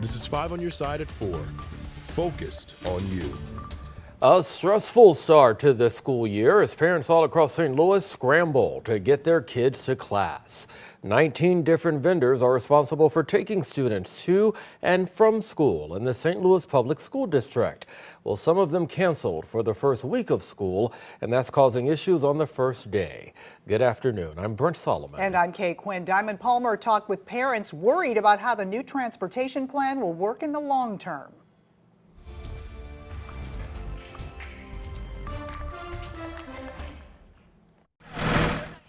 This is 5 on your side at 4. Focused on you. A stressful start to the school year as parents all across St. Louis scramble to get their kids to class. 19 different vendors are responsible for taking students to and from school in the St. Louis Public School District. Well, some of them canceled for the first week of school, and that's causing issues on the first day. Good afternoon. I'm Brent Solomon. And I'm Kay Quinn. Diamond Palmer talked with parents worried about how the new transportation plan will work in the long term.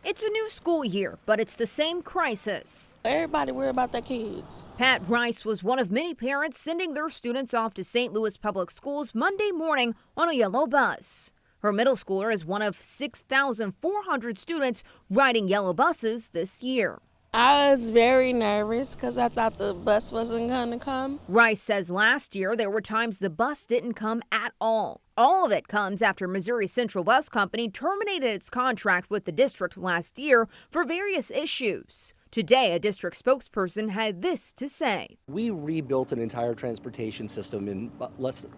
It's a new school year, but it's the same crisis. Everybody worry about their kids. Pat Rice was one of many parents sending their students off to St. Louis Public Schools Monday morning on a yellow bus. Her middle schooler is one of 6,400 students riding yellow buses this year. I was very nervous because I thought the bus wasn't going to come. Rice says last year there were times the bus didn't come at all. All of it comes after Missouri Central Bus Company terminated its contract with the district last year for various issues. Today, a district spokesperson had this to say. We rebuilt an entire transportation system in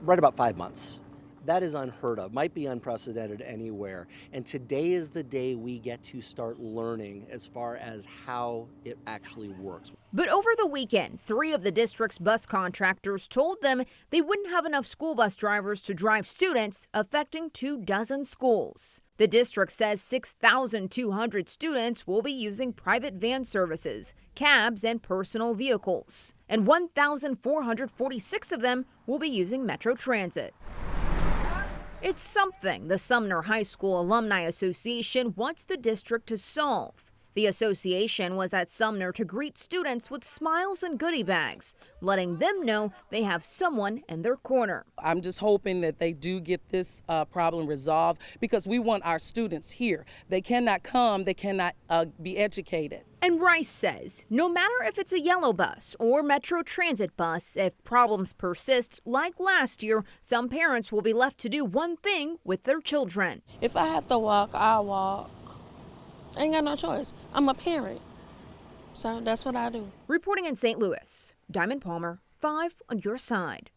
right about 5 months. That is unheard of, might be unprecedented anywhere. And today is the day we get to start learning as far as how it actually works. But over the weekend, 3 of the district's bus contractors told them they wouldn't have enough school bus drivers to drive students, affecting 24 schools. The district says 6,200 students will be using private van services, cabs, and personal vehicles. And 1,446 of them will be using Metro Transit. It's something the Sumner High School Alumni Association wants the district to solve. The association was at Sumner to greet students with smiles and goodie bags, letting them know they have someone in their corner. I'm just hoping that they do get this problem resolved because we want our students here. They cannot come, they cannot be educated. And Rice says no matter if it's a yellow bus or Metro Transit bus, if problems persist like last year, some parents will be left to do one thing with their children. If I have to walk, I'll walk. I ain't got no choice. I'm a parent, so that's what I do. Reporting in St. Louis, Diamond Palmer, 5 on your side.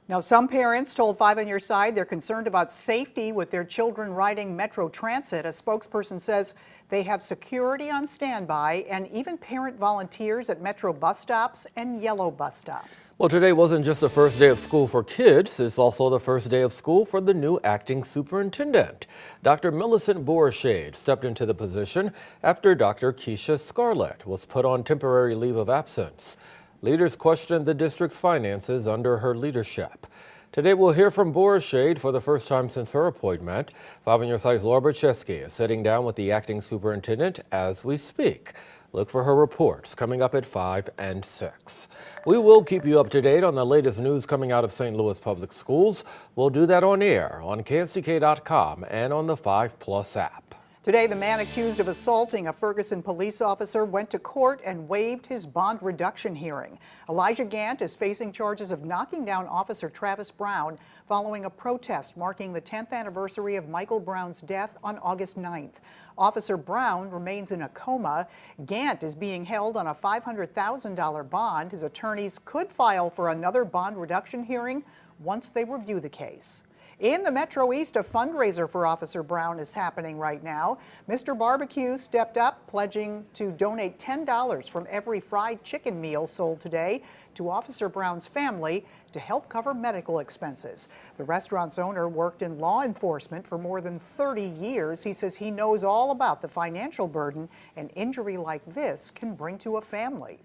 Now, some parents told 5 on your side they're concerned about safety with their children riding Metro Transit. A spokesperson says they have security on standby and even parent volunteers at Metro bus stops and yellow bus stops. Well, today wasn't just the first day of school for kids. It's also the first day of school for the new acting superintendent. Dr. Millicent Borshade stepped into the position after Dr. Keisha Scarlett was put on temporary leave of absence. Leaders questioned the district's finances under her leadership. Today we'll hear from Borshade for the first time since her appointment. 5 on your side's Laura Bercheski is sitting down with the acting superintendent as we speak. Look for her reports coming up at 5 and 6. We will keep you up to date on the latest news coming out of St. Louis Public Schools. We'll do that on air on KSDK.com and on the 5+ app. Today, the man accused of assaulting a Ferguson police officer went to court and waived his bond reduction hearing. Elijah Gant is facing charges of knocking down Officer Travis Brown following a protest marking the 10th anniversary of Michael Brown's death on August 9th. Officer Brown remains in a coma. Gant is being held on a $500,000 bond. His attorneys could file for another bond reduction hearing once they review the case. In the Metro East, a fundraiser for Officer Brown is happening right now. Mr. Barbecue stepped up, pledging to donate $10 from every fried chicken meal sold today to Officer Brown's family to help cover medical expenses. The restaurant's owner worked in law enforcement for more than 30 years. He says he knows all about the financial burden an injury like this can bring to a family.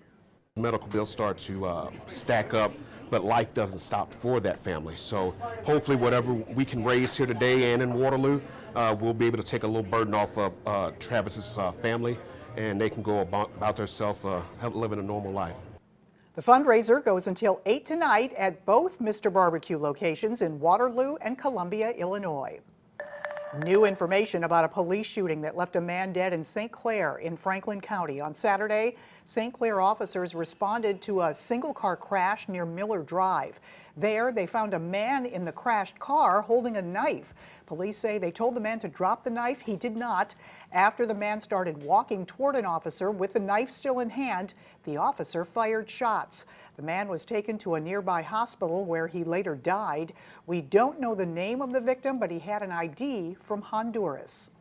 Medical bills start to stack up, but life doesn't stop for that family. So hopefully whatever we can raise here today and in Waterloo, we'll be able to take a little burden off of Travis's family, and they can go about themselves living a normal life. The fundraiser goes until 8 tonight at both Mr. Barbecue locations in Waterloo and Columbia, Illinois. New information about a police shooting that left a man dead in St. Clair in Franklin County on Saturday. St. Clair officers responded to a single-car crash near Miller Drive. There, they found a man in the crashed car holding a knife. Police say they told the man to drop the knife. He did not. After the man started walking toward an officer with the knife still in hand, the officer fired shots. The man was taken to a nearby hospital where he later died. We don't know the name of the victim, but he had an ID from Honduras.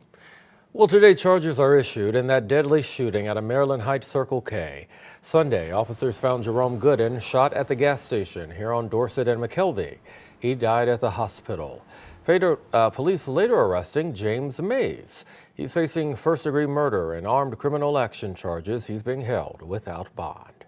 Well, today charges are issued in that deadly shooting at a Maryland Heights Circle K. Sunday, officers found Jerome Gooden shot at the gas station here on Dorset and McKelvey. He died at the hospital. Police later arresting James Mays. He's facing first-degree murder and armed criminal action charges. He's being held without bond.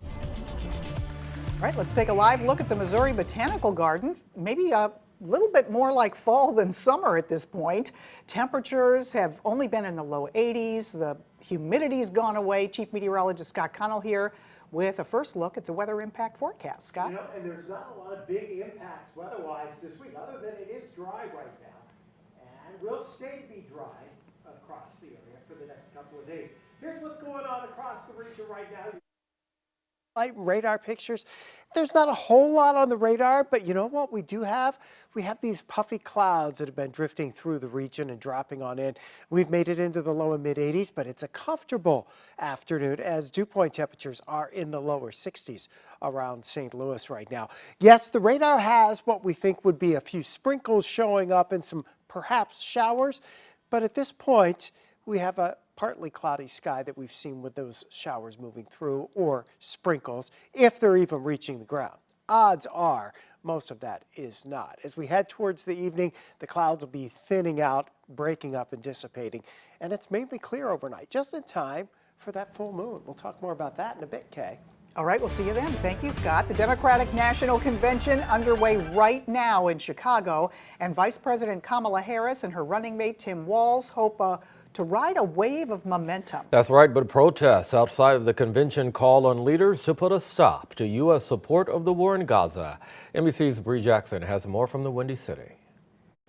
All right, let's take a live look at the Missouri Botanical Garden. Maybe a little bit more like fall than summer at this point. Temperatures have only been in the low 80s. The humidity's gone away. Chief Meteorologist Scott Connell here with a first look at the weather impact forecast. Scott? You know, and there's not a lot of big impacts weather-wise this week, other than it is dry right now, and will stay to be dry across the area for the next couple of days. Here's what's going on across the region right now. Radar pictures. There's not a whole lot on the radar, but you know what we do have? We have these puffy clouds that have been drifting through the region and dropping on in. We've made it into the low and mid 80s, but it's a comfortable afternoon as dew point temperatures are in the lower 60s around St. Louis right now. Yes, the radar has what we think would be a few sprinkles showing up and some perhaps showers, but at this point we have a partly cloudy sky that we've seen with those showers moving through, or sprinkles, if they're even reaching the ground. Odds are most of that is not. As we head towards the evening, the clouds will be thinning out, breaking up and dissipating, and it's mainly clear overnight, just in time for that full moon. We'll talk more about that in a bit, Kay. All right, we'll see you then. Thank you, Scott. The Democratic National Convention underway right now in Chicago, and Vice President Kamala Harris and her running mate Tim Walz hope to ride a wave of momentum. That's right, but protests outside of the convention call on leaders to put a stop to U.S. support of the war in Gaza. NBC's Bree Jackson has more from the Windy City.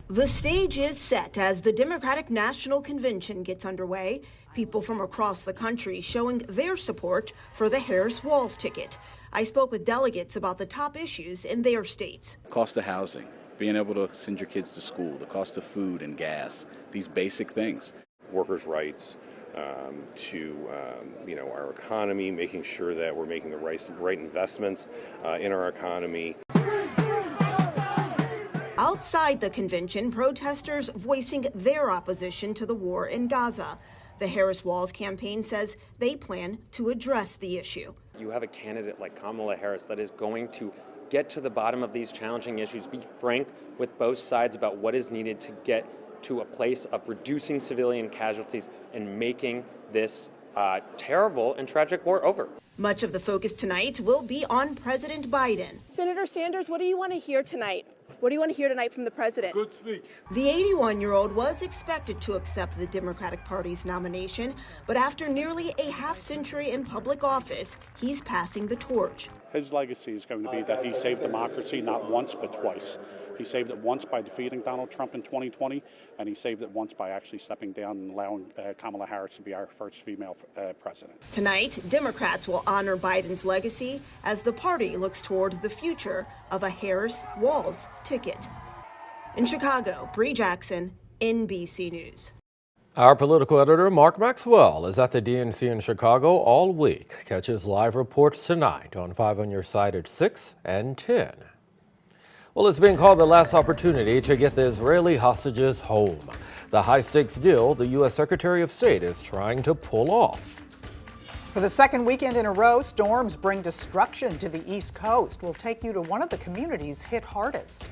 The stage is set as the Democratic National Convention gets underway. People from across the country showing their support for the Harris-Walz ticket. I spoke with delegates about the top issues in their states. Cost of housing, being able to send your kids to school, the cost of food and gas, these basic things. Workers' rights, our economy, making sure that we're making the right investments in our economy. Outside the convention, protesters voicing their opposition to the war in Gaza. The Harris-Walz campaign says they plan to address the issue. You have a candidate like Kamala Harris that is going to get to the bottom of these challenging issues, be frank with both sides about what is needed to get to a place of reducing civilian casualties and making this terrible and tragic war over. Much of the focus tonight will be on President Biden. Senator Sanders, what do you want to hear tonight? What do you want to hear tonight from the president? Good speech. The 81-year-old was expected to accept the Democratic Party's nomination, but after nearly a half-century in public office, he's passing the torch. His legacy is going to be that he saved democracy not once but twice. He saved it once by defeating Donald Trump in 2020, and he saved it once by actually stepping down and allowing Kamala Harris to be our first female president. Tonight, Democrats will honor Biden's legacy as the party looks toward the future of a Harris-Walz ticket. In Chicago, Bree Jackson, NBC News. Our political editor, Mark Maxwell, is at the DNC in Chicago all week. Catch his live reports tonight on 5 on Your Side at 6 and 10. Well, it's being called the last opportunity to get the Israeli hostages home. The high-stakes deal the U.S. Secretary of State is trying to pull off. For the second weekend in a row, storms bring destruction to the East Coast. We'll take you to one of the communities hit hardest.